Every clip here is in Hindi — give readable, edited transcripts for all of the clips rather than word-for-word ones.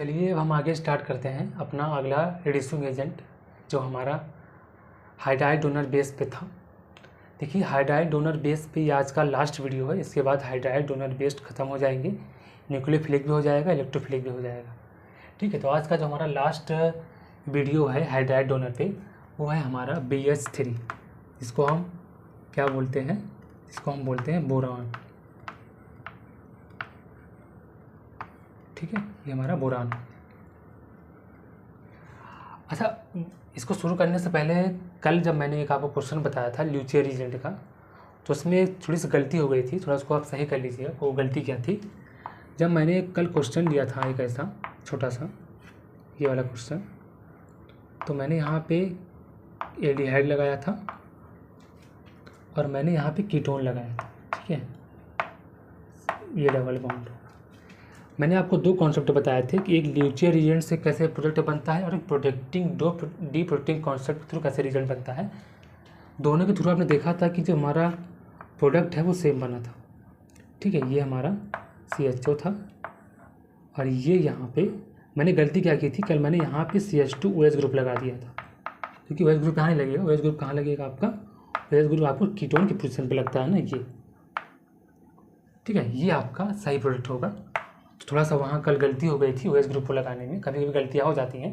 चलिए अब हम आगे स्टार्ट करते हैं अपना अगला रिड्यूसिंग एजेंट जो हमारा हाइड्राइड डोनर बेस पे था। देखिए हाइड्राइड डोनर बेस पे ये आज का लास्ट वीडियो है। इसके बाद हाइड्राइड डोनर बेस ख़त्म हो जाएंगे, न्यूक्लियोफिलिक भी हो जाएगा, इलेक्ट्रोफिलिक भी हो जाएगा। ठीक है, तो आज का जो हमारा लास्ट वीडियो है हाइड्राइड डोनर पे वो है हमारा BH3। इसको हम क्या बोलते हैं? इसको हम बोलते हैं बोरान। ठीक है, ये हमारा बोरान। अच्छा, इसको शुरू करने से पहले कल जब मैंने एक आपको क्वेश्चन बताया था ल्यूचियर एजेंट का, तो उसमें थोड़ी सी गलती हो गई थी, थोड़ा उसको आप सही कर लीजिएगा। वो गलती क्या थी? जब मैंने कल क्वेश्चन दिया था एक ऐसा छोटा सा ये वाला क्वेश्चन, तो मैंने यहाँ पे एल्डिहाइड लगाया था और मैंने यहाँ पे कीटोन लगाया था। ठीक है, ये डबल बॉन्ड। मैंने आपको दो कॉन्सेप्ट बताए थे कि एक ल्यूचियर एजेंट से कैसे प्रोडक्ट बनता है और एक प्रोटेक्टिंग डी प्रोटेक्टिंग कॉन्सेप्ट के थ्रू कैसे रिजल्ट बनता है। दोनों के थ्रू आपने देखा था कि जो हमारा प्रोडक्ट है वो सेम बना था। ठीक है, ये हमारा CHO था और ये यहाँ पे मैंने गलती क्या की थी, कल मैंने यहाँ पे CH2OH ग्रुप लगा दिया था, क्योंकि OH ग्रुप कहाँ लगेगा? OH ग्रुप कहाँ लगेगा आपका? OH ग्रुप आपको कीटोन की पोजीशन पे लगता है ना, ये। ठीक है, ये आपका सही प्रोडक्ट होगा। तो थोड़ा सा वहाँ कल गलती हो गई थी OH ग्रुप को लगाने में, कभी कभी गलतियाँ हो जाती हैं,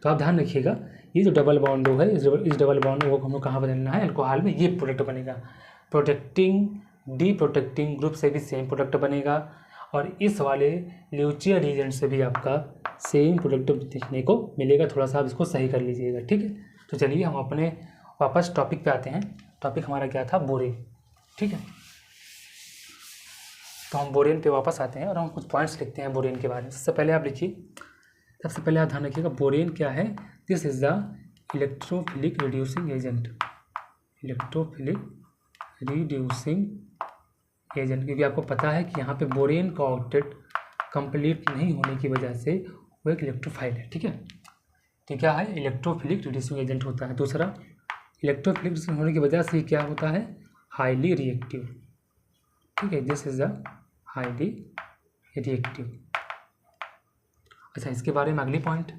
तो आप ध्यान रखिएगा। ये जो डबल बॉन्ड है इस डबल बॉन्ड को हमको कहाँ बदलना है? अल्कोहल में। ये प्रोडक्ट बनेगा प्रोटेक्टिंग डी प्रोटेक्टिंग ग्रुप से भी सेम प्रोडक्ट बनेगा और इस वाले ल्यूचियर एजेंट से भी आपका सेम प्रोडक्ट देखने को मिलेगा। थोड़ा सा आप इसको सही कर लीजिएगा। ठीक है, तो चलिए हम अपने वापस टॉपिक पे आते हैं। टॉपिक हमारा क्या था? बोरेन। ठीक है, तो हम बोरेन पे वापस आते हैं और हम कुछ पॉइंट्स लिखते हैं बोरेन के बारे में। सबसे पहले आप लिखिए, सबसे पहले आप ध्यान रखिएगा बोरेन क्या है? This is the electrophilic reducing agent. Electrophilic reducing agent, क्योंकि आपको पता है कि यहाँ पे बोरेन का ऑक्टेट कंप्लीट नहीं होने की वजह से वो एक इलेक्ट्रोफाइल है। ठीक है, तो क्या है? इलेक्ट्रोफिलिक रिड्यूसिंग एजेंट होता है। दूसरा, इलेक्ट्रोफिलिक रिड्यूसिंग होने की वजह से क्या होता है? Highly reactive. ठीक है, this is the highly reactive. अच्छा, इसके बारे में अगला पॉइंट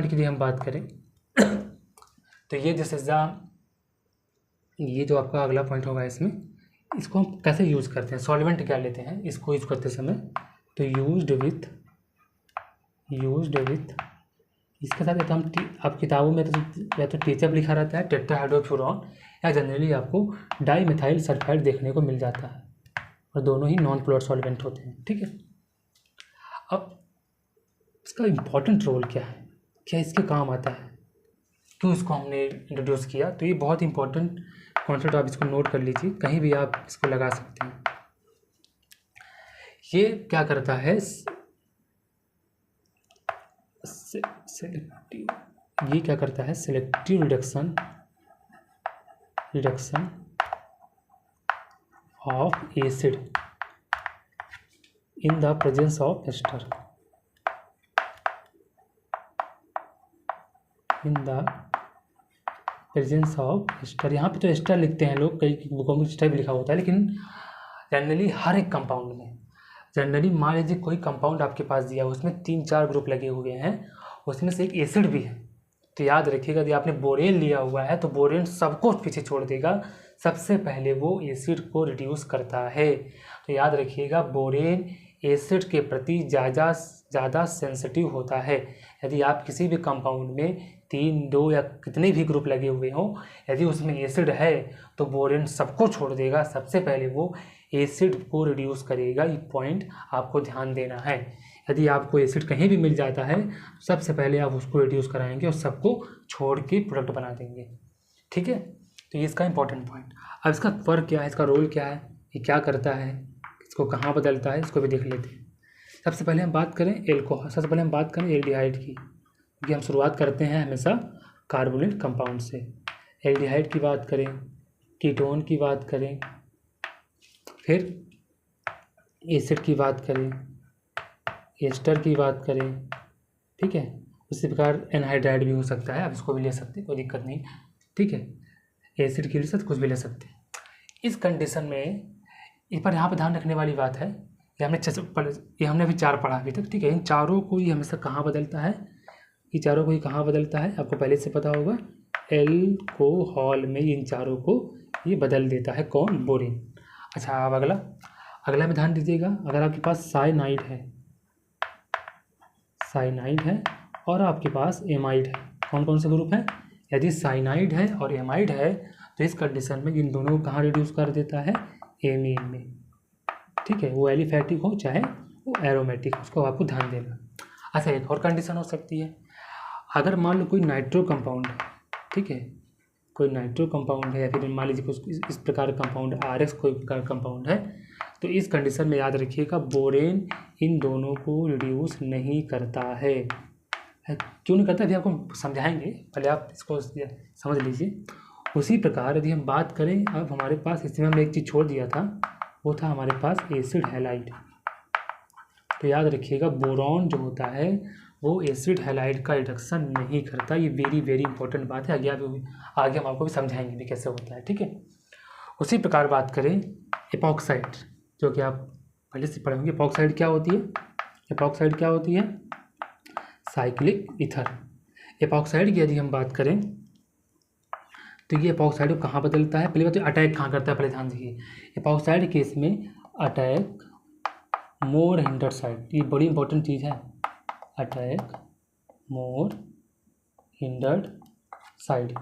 की यदि हम बात करें तो ये दिस इज द, ये जो आपका अगला पॉइंट होगा इसमें, इसको हम कैसे यूज़ करते हैं? सॉल्वेंट क्या लेते हैं इसको यूज़ करते समय? तो यूज्ड विथ इसके साथ तो हम आप किताबों में तो या तो टीचअप लिखा रहता है टेट्राहाइड्रोफ्यूरॉन, या जनरली आपको डाईमिथाइल सल्फाइड देखने को मिल जाता है और दोनों ही नॉन पोलर सॉल्वेंट होते हैं। ठीक है, अब इसका इम्पॉर्टेंट रोल क्या है? क्या इसके काम आता है? क्यों इसको हमने इंट्रोड्यूस किया? तो ये बहुत इंपॉर्टेंट कॉन्सेप्ट, आप इसको नोट कर लीजिए, कहीं भी आप इसको लगा सकते हैं। ये क्या करता है? ये क्या करता है? Selective reduction of acid in the presence of ester. In the presence of ester. यहाँ पे तो एस्टर लिखते हैं लोग, कई बुकों में एस्टर भी लिखा होता है, लेकिन जनरली हर एक कंपाउंड में, जनरली मान लीजिए कोई कंपाउंड आपके पास दिया, उसमें 3-4 ग्रुप लगे हुए हैं, उसमें से एक एसिड भी है, तो याद रखिएगा यदि आपने बोरेन लिया हुआ है तो बोरेन सबको पीछे छोड़ देगा, सबसे पहले वो एसिड को रिड्यूस करता है। तो याद रखिएगा बोरेन एसिड के प्रति ज़्यादा सेंसिटिव होता है। यदि आप किसी भी कंपाउंड में 3-2 या कितने भी ग्रुप लगे हुए हों, यदि उसमें एसिड है तो बोरेन सबको छोड़ देगा, सबसे पहले वो एसिड को रिड्यूस करेगा। ये पॉइंट आपको ध्यान देना है। यदि आपको एसिड कहीं भी मिल जाता है सबसे पहले आप उसको रिड्यूस कराएंगे और सबको छोड़ के प्रोडक्ट बना देंगे। ठीक है, तो ये इसका इंपॉर्टेंट पॉइंट। अब इसका वर्क क्या है, इसका रोल क्या है, ये क्या करता है, इसको कहाँ बदलता है, इसको भी देख लेते हैं। सबसे पहले हम बात करें एल्डिहाइड की, क्योंकि हम शुरुआत करते हैं हमेशा कार्बोनेट कंपाउंड से। एल्डिहाइड की बात करें, कीटोन की बात करें, फिर एसिड की बात करें, एस्टर की बात करें। ठीक है, उसी प्रकार एनहाइड्राइड भी हो सकता है, आप इसको भी ले सकते हैं, कोई दिक्कत नहीं। ठीक है, एसिड के लिए कुछ भी ले सकते हैं। इस कंडीशन में इस पर यहाँ पर ध्यान रखने वाली बात है ये हमने अभी 4 पढ़ा अभी तक, ठीक है। इन चारों को ये हमेशा कहाँ बदलता है, ये चारों को ये कहाँ बदलता है, आपको पहले से पता होगा, एल्कोहल में इन चारों को ये बदल देता है। कौन? बोरेन। अच्छा, अब अगला में ध्यान दीजिएगा। अगर आपके पास साइनाइड है और आपके पास एमाइड है, कौन कौन से ग्रुप हैं? यदि साइनाइड है और एमाइड है तो इस कंडीशन में इन दोनों को कहाँ रिड्यूस कर देता है? एमीन में, ठीक है। वो एलिफैटिक हो चाहे वो एरोमेटिक, उसको आपको ध्यान देना। अच्छा, एक और कंडीशन हो सकती है, अगर मान लो कोई नाइट्रो कंपाउंड है, ठीक है, कोई नाइट्रो कंपाउंड है या फिर मान लीजिए इस प्रकार का कंपाउंड RX कोई प्रकार का कंपाउंड है, तो इस कंडीशन में याद रखिएगा बोरेन इन दोनों को रिड्यूस नहीं करता है। क्यों नहीं करता, अभी आपको समझाएंगे, पहले आप इसको समझ लीजिए। उसी प्रकार यदि हम बात करें, अब हमारे पास इसमें हमने एक चीज़ छोड़ दिया था, वो था हमारे पास एसिड हैलाइड। तो याद रखिएगा बोरॉन जो होता है वो एसिड हैलाइड का रिडक्शन नहीं करता। ये वेरी वेरी इंपॉर्टेंट बात है, आगे हम आपको भी समझाएंगे भी कैसे होता है, ठीक है। उसी प्रकार बात करें एपॉक्साइड, जो कि आप पहले से पढ़े होंगे। एपॉक्साइड क्या होती है? Cyclic ether. एपॉक्साइड की यदि हम बात करें तो ये एपॉक्साइड को कहाँ बदलता है? पहले बात तो अटैक कहाँ करता है, पहले ध्यान दीजिए। एपॉक्साइड केस में अटैक मोर हिंडर्ड साइड, ये बड़ी इंपॉर्टेंट चीज़ है। अटैक मोर हिंडर्ड साइड,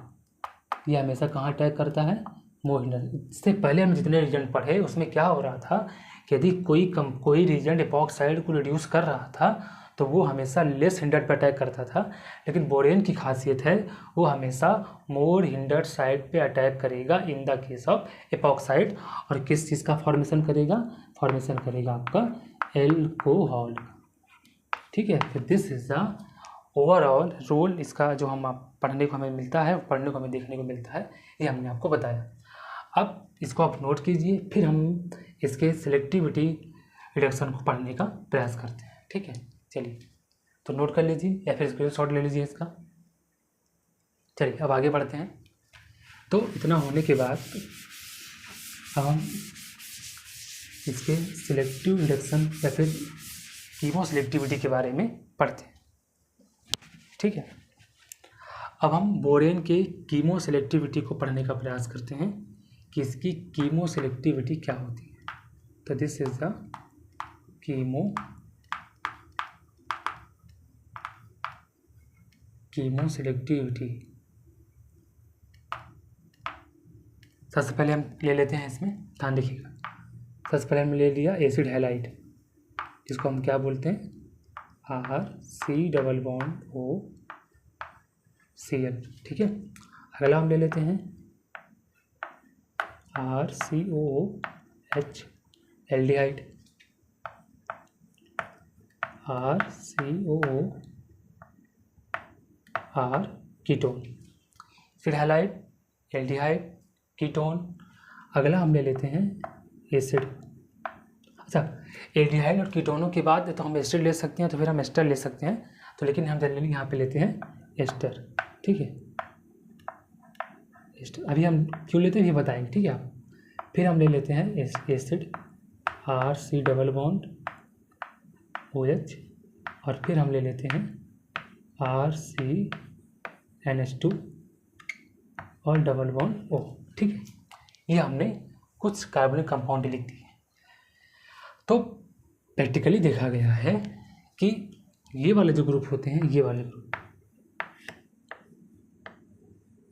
ये हमेशा कहाँ अटैक करता है? मोर हिंडर्ड। इससे पहले हम जितने रीजेंट पढ़े उसमें क्या हो रहा था कि यदि कोई रीजेंट एपॉक्साइड को रिड्यूस कर रहा था तो वो हमेशा लेस हिंडर्ड पर अटैक करता था, लेकिन बोरेन की खासियत है वो हमेशा मोर हिंडर्ड साइड पे अटैक करेगा in the case of epoxide. और किस चीज़ का फॉर्मेशन करेगा आपका एल्कोहल, ठीक है। फिर this is the overall role, इसका जो हम पढ़ने को हमें मिलता है, पढ़ने को हमें देखने को मिलता है, ये हमने आपको बताया। अब इसको आप नोट कीजिए, फिर हम इसके सिलेक्टिविटी रिडक्शन को पढ़ने का प्रयास करते हैं, ठीक है। चलिए, तो नोट कर लीजिए या फिर स्क्रीनशॉट ले लीजिए इसका। चलिए अब आगे बढ़ते हैं। तो इतना होने के बाद अब हम इसके सिलेक्टिव रिडक्शन या फिर कीमो सिलेक्टिविटी के बारे में पढ़ते हैं, ठीक है। अब हम बोरेन के कीमो सिलेक्टिविटी को पढ़ने का प्रयास करते हैं कि इसकी कीमो सिलेक्टिविटी क्या होती है। तो this is the chemo selectivity. सबसे पहले हम ले लेते हैं, इसमें ध्यान रखिएगा। सबसे पहले हमने ले लिया एसिड हैलाइड, जिसको हम क्या बोलते हैं? RC+OCl, ठीक है। अगला हम ले लेते हैं RCOOH एल्डिहाइड, RCOOR कीटोन, फिर हैलाइड, एल्डिहाइड, कीटोन। अगला हम ले लेते हैं एसिड। अच्छा, एल्डिहाइड और कीटोनों के बाद तो हम एसिड ले सकते हैं, तो फिर हम एस्टर ले सकते हैं, तो लेकिन हम जनरली यहाँ पे लेते हैं एस्टर, ठीक है। एस्टर अभी हम क्यों लेते हैं ये बताएंगे, ठीक है आप। फिर हम ले लेते हैं एसिड RC+OH, और फिर हम ले लेते हैं RCNH2 और +O, ठीक है। ये हमने कुछ कार्बनिक कंपाउंड लिख दिए। तो प्रैक्टिकली देखा गया है कि ये वाले जो ग्रुप होते हैं, ये वाले ग्रुप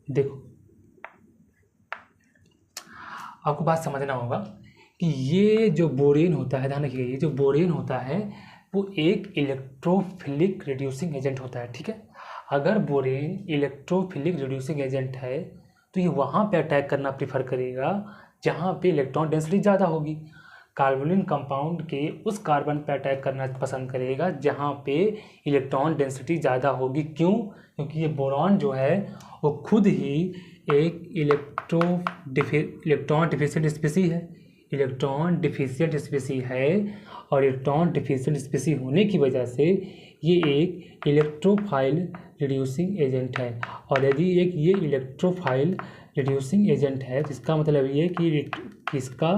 देखो, आपको बात समझना होगा कि ये जो बोरेन होता है, ध्यान रखिएगा, ये जो बोरेन होता है वो एक इलेक्ट्रोफिलिक रिड्यूसिंग एजेंट होता है, ठीक है। अगर बोरेन इलेक्ट्रोफिलिक रिड्यूसिंग एजेंट है तो ये वहाँ पे अटैक करना प्रीफर करेगा जहाँ पे इलेक्ट्रॉन डेंसिटी ज़्यादा होगी। कार्बोनिल कंपाउंड के उस कार्बन पे अटैक करना पसंद करेगा जहाँ पे इलेक्ट्रॉन डेंसिटी ज़्यादा होगी। क्यों? क्योंकि ये बोरॉन जो है वो खुद ही एक इलेक्ट्रॉन डिफिशिएंट स्पीसी है, और इलेक्ट्रॉन डिफिशिएंट स्पीसी होने की वजह से ये एक इलेक्ट्रोफाइल रिड्यूसिंग एजेंट है। और यदि ये इलेक्ट्रोफाइल रिड्यूसिंग एजेंट है, जिसका मतलब ये कि किसका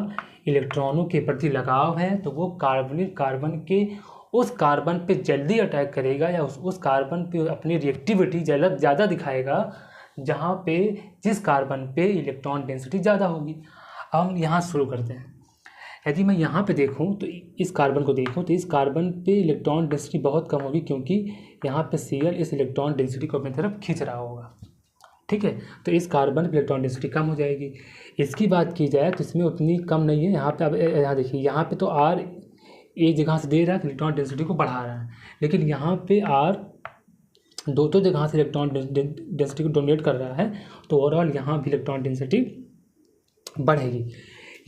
इलेक्ट्रॉनों के प्रति लगाव है, तो वो कार्बन के उस कार्बन पे जल्दी अटैक करेगा या उस कार्बन पे अपनी रिएक्टिविटी ज़्यादा दिखाएगा जहाँ पे जिस कार्बन पे इलेक्ट्रॉन डेंसिटी ज़्यादा होगी। अब हम यहाँ शुरू करते हैं। यदि मैं यहाँ पे देखूँ तो इस कार्बन को देखूँ तो इस कार्बन पे इलेक्ट्रॉन डेंसिटी बहुत कम होगी, क्योंकि यहाँ पे Cl इस इलेक्ट्रॉन डेंसिटी को अपनी तरफ खींच रहा होगा। ठीक है, तो इस कार्बन की इलेक्ट्रॉन डेंसिटी कम हो जाएगी। इसकी बात की जाए तो इसमें उतनी कम नहीं है। यहाँ पे अब यहाँ देखिए, यहाँ पे तो R एक जगह से दे रहा है तो इलेक्ट्रॉन डेंसिटी को बढ़ा रहा है, लेकिन यहाँ पे R दो जगह से इलेक्ट्रॉन डेंसिटी को डोमिनेट कर रहा है, तो ओवरऑल यहाँ भी इलेक्ट्रॉन डेंसिटी बढ़ेगी।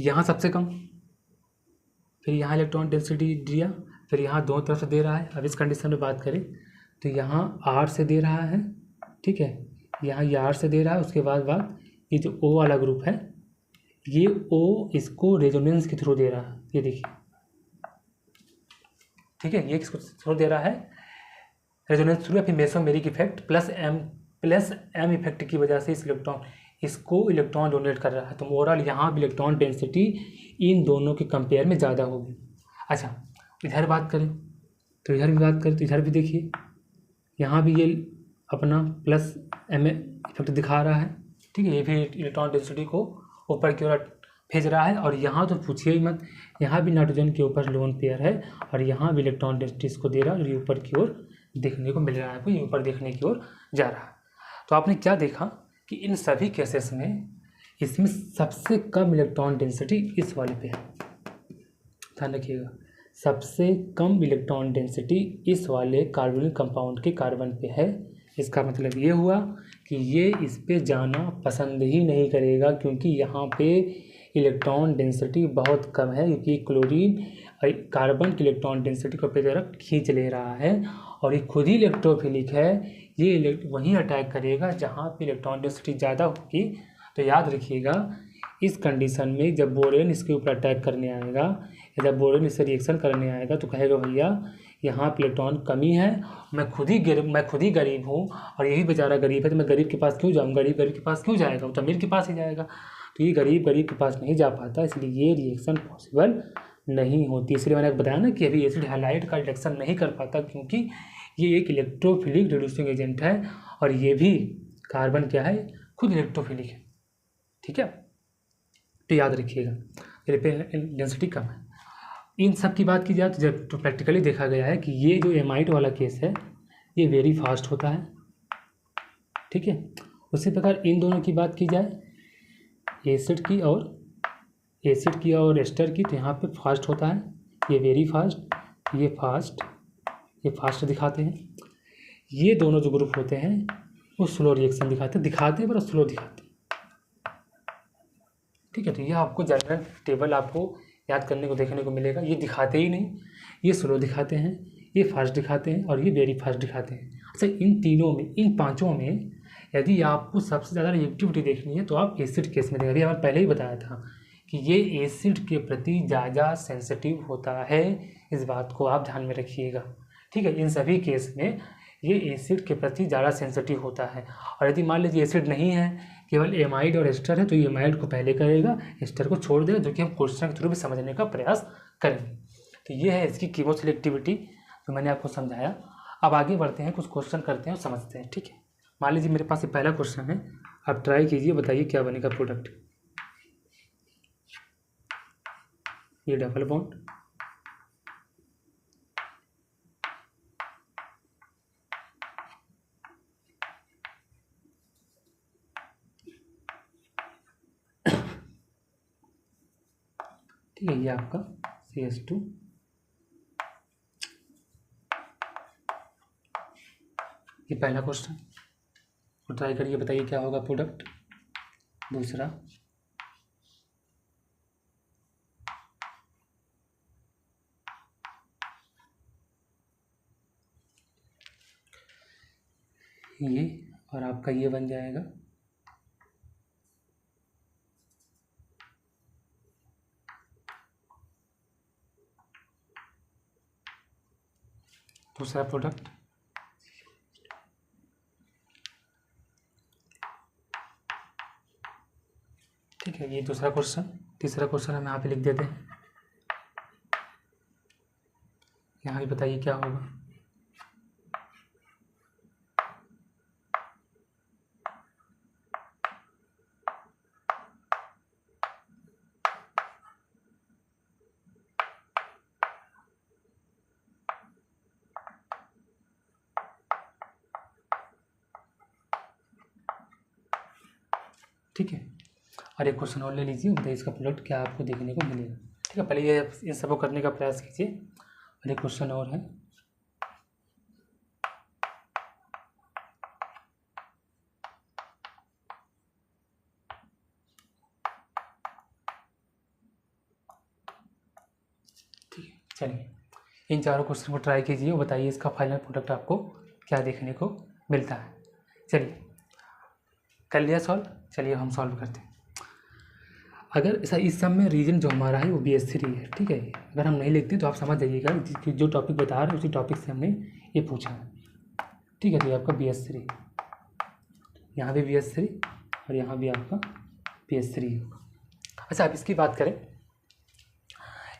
यहाँ सबसे कम, फिर यहाँ इलेक्ट्रॉन डेंसिटी दिया, फिर यहाँ दोनों तरफ से दे रहा है। अब इस कंडीशन में बात करें तो यहाँ R से दे रहा है, ठीक है, यहाँ ये R से दे रहा है। उसके बाद ये जो O वाला ग्रुप है, ये O इसको रेजोनेंस के थ्रू दे रहा है, ये देखिए, ठीक है, ये किसको थ्रू दे रहा है, रेजोनेंस थ्रू या फिर mesomeric effect plus M effect की वजह से इस इसको इलेक्ट्रॉन डोनेट कर रहा है। तो ओवरऑल यहाँ भी इलेक्ट्रॉन डेंसिटी इन दोनों के कंपेयर में ज़्यादा होगी। अच्छा, इधर बात करें तो इधर भी बात करें तो इधर भी देखिए, यहाँ भी ये अपना प्लस एम इफेक्ट दिखा रहा है, ठीक है, ये भी इलेक्ट्रॉन डेंसिटी को ऊपर की ओर भेज रहा है। और यहाँ तो पूछिए ही मत, यहाँ भी नाइट्रोजन के ऊपर लोन पेयर है और यहाँ भी इलेक्ट्रॉन डेंसिटी इसको दे रहा है और ये ऊपर की ओर देखने को मिल रहा है, आपको ये ऊपर देखने की ओर जा रहा है। तो आपने क्या देखा कि इन सभी केसेस में इसमें सबसे कम इलेक्ट्रॉन डेंसिटी इस वाले पे है, ध्यान रखिएगा, सबसे कम इलेक्ट्रॉन डेंसिटी इस वाले कार्बोनिक कंपाउंड के कार्बन पे है। इसका मतलब ये हुआ कि ये इस पे जाना पसंद ही नहीं करेगा, क्योंकि यहाँ पे इलेक्ट्रॉन डेंसिटी बहुत कम है, क्योंकि क्लोरीन कार्बन की इलेक्ट्रॉन डेंसिटी को अपनी तरफ खींच ले रहा है और ये खुद ही इलेक्ट्रोफिलिक है। ये वहीं अटैक करेगा जहाँ पे इलेक्ट्रॉन डेंसिटी ज़्यादा होगी। तो याद रखिएगा, इस कंडीशन में जब बोरेन इसके ऊपर अटैक करने आएगा या जब बोरेन इससे रिएक्शन करने आएगा तो कहेगा भैया यहाँ पे इलेक्ट्रॉन कमी है, मैं खुद ही गरीब हूँ और यही बेचारा गरीब है, तो मैं गरीब के पास क्यों जाऊँ, गरीब के पास क्यों जाएगा, वो तो अमीर के पास ही जाएगा। तो ये गरीब के पास नहीं जा पाता, इसलिए ये रिएक्शन पॉसिबल नहीं होती। इसलिए मैंने बताया ना कि अभी एसिड हैलाइड का रिडक्शन नहीं कर पाता, क्योंकि ये एक इलेक्ट्रोफिलिक रिड्यूसिंग एजेंट है और ये भी कार्बन क्या है, खुद इलेक्ट्रोफिलिक है, ठीक है। तो याद रखिएगा डेंसिटी कम है। इन सब की बात की जाए तो जब तो प्रैक्टिकली देखा गया है कि ये जो एमाइड वाला केस है ये वेरी फास्ट होता है, ठीक है। उसी प्रकार इन दोनों की बात की जाए, एसिड की और एस्टर की, तो यहाँ पे फास्ट होता है, ये वेरी फास्ट, ये फास्ट दिखाते हैं। ये दोनों जो ग्रुप होते हैं वो स्लो रिएक्शन दिखाते हैं पर स्लो दिखाते हैं, ठीक है। तो ये आपको जनरल टेबल आपको याद करने को देखने को मिलेगा। ये दिखाते ही नहीं, ये स्लो दिखाते हैं, ये फास्ट दिखाते हैं और ये वेरी फास्ट दिखाते हैं। अच्छा, इन तीनों में, इन पांचों में यदि आपको सबसे ज़्यादा रिएक्टिविटी देखनी है तो आप एसिड केस में देखें। अभी हमें पहले ही बताया था कि ये एसिड के प्रति ज़्यादा सेंसिटिव होता है, इस बात को आप ध्यान में रखिएगा, ठीक है। इन सभी केस में ये एसिड के प्रति ज़्यादा सेंसिटिव होता है। और यदि मान लीजिए एसिड नहीं है, केवल एमाइड और एस्टर है, तो एमाइड को पहले करेगा, एस्टर को छोड़ देगा, जो कि हम क्वेश्चन के थ्रू भी समझने का प्रयास करेंगे। तो ये है इसकी कीमो सिलेक्टिविटी जो मैंने आपको समझाया। अब आगे बढ़ते हैं, कुछ क्वेश्चन करते हैं और समझते हैं, ठीक है। मान लीजिए मेरे पास ये पहला क्वेश्चन है, आप ट्राई कीजिए, बताइए क्या बनेगा प्रोडक्ट। ये डबल बॉन्ड, ठीक है, ये आपका CH2, ये पहला क्वेश्चन, तो ट्राई करिए, बताइए क्या होगा प्रोडक्ट। दूसरा, ये और आपका ये बन जाएगा। दूसरा प्रोडक्ट, ये दूसरा क्वेश्चन। तीसरा क्वेश्चन हम यहाँ पे लिख देते हैं। यहाँ भी बताइए क्या होगा। ठीक है, और एक क्वेश्चन और ले लीजिए, बताइए इसका प्रोडक्ट क्या आपको देखने को मिलेगा। ठीक है, पहले ये इन सबको करने का प्रयास कीजिए। और एक क्वेश्चन और है, ठीक है। चलिए इन चारों क्वेश्चन को ट्राई कीजिए और बताइए इसका फाइनल प्रोडक्ट आपको क्या देखने को मिलता है। चलिए कर लिया सॉल्व। चलिए हम सॉल्व करते हैं। अगर इस सब में रीजन जो हमारा है वो BS3 है। ठीक है, अगर हम नहीं लिखते तो आप समझ जाइएगा कि जो टॉपिक बता रहे हैं उसी टॉपिक से हमने ये पूछा है। ठीक है, तो ये आपका BS3, यहाँ भी BS3 और यहाँ भी आपका BS3 होगा। अच्छा, आप इसकी बात करें,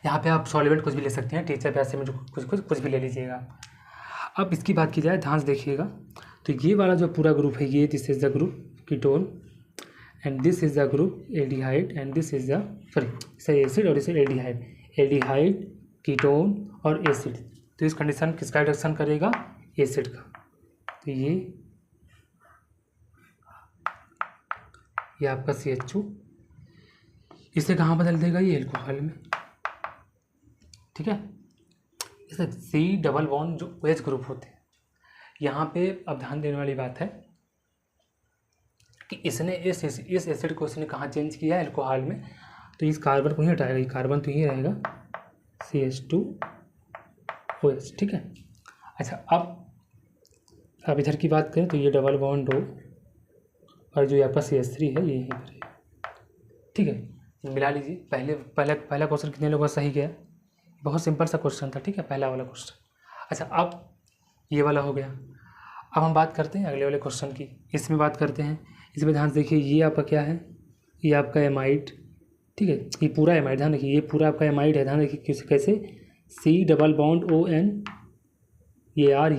यहाँ पे आप सॉल्वेंट कुछ भी ले सकते हैं, टीचर पैसे में जो कुछ भी ले लीजिएगा। अब इसकी बात की जाए, ध्यान से देखिएगा, तो ये वाला जो पूरा ग्रुप है, ये this is the group ketone and this is the group aldehyde and this is the sorry acid और इसे एल्डिहाइड कीटोन और एसिड। तो इस कंडीशन किसका रिडक्शन करेगा? एसिड का। तो ये आपका CH2 इसे कहाँ बदल देगा? ये एल्कोहल में। ठीक है, इसे C डबल बॉन्ड जो OH ग्रुप होते हैं, यहाँ पे अब ध्यान देने वाली बात है कि इसने इस एसिड को इसने कहाँ चेंज किया? एल्कोहल में। तो इस कार्बन को ही हटाएगा, ये कार्बन तो ही रहेगा CH2OH। ठीक है, अच्छा अब इधर की बात करें तो ये डबल बॉन्ड O और जो आपका CH3 है ये यहीं पर है। ठीक है, मिला लीजिए। पहला क्वेश्चन कितने लोगों का सही गया? बहुत सिंपल सा क्वेश्चन था। ठीक है, पहला वाला क्वेश्चन। अच्छा, अब ये वाला हो गया। अब हम बात करते हैं अगले वाले क्वेश्चन की। इसमें बात करते हैं, इसमें ध्यान से देखिए, ये आपका क्या है? ये आपका एमाइड। ठीक है, ये पूरा एमाइड, ध्यान रखिए, ये पूरा आपका एमाइड है। ध्यान रखिए कैसे? C डबल बॉन्ड ON, ये R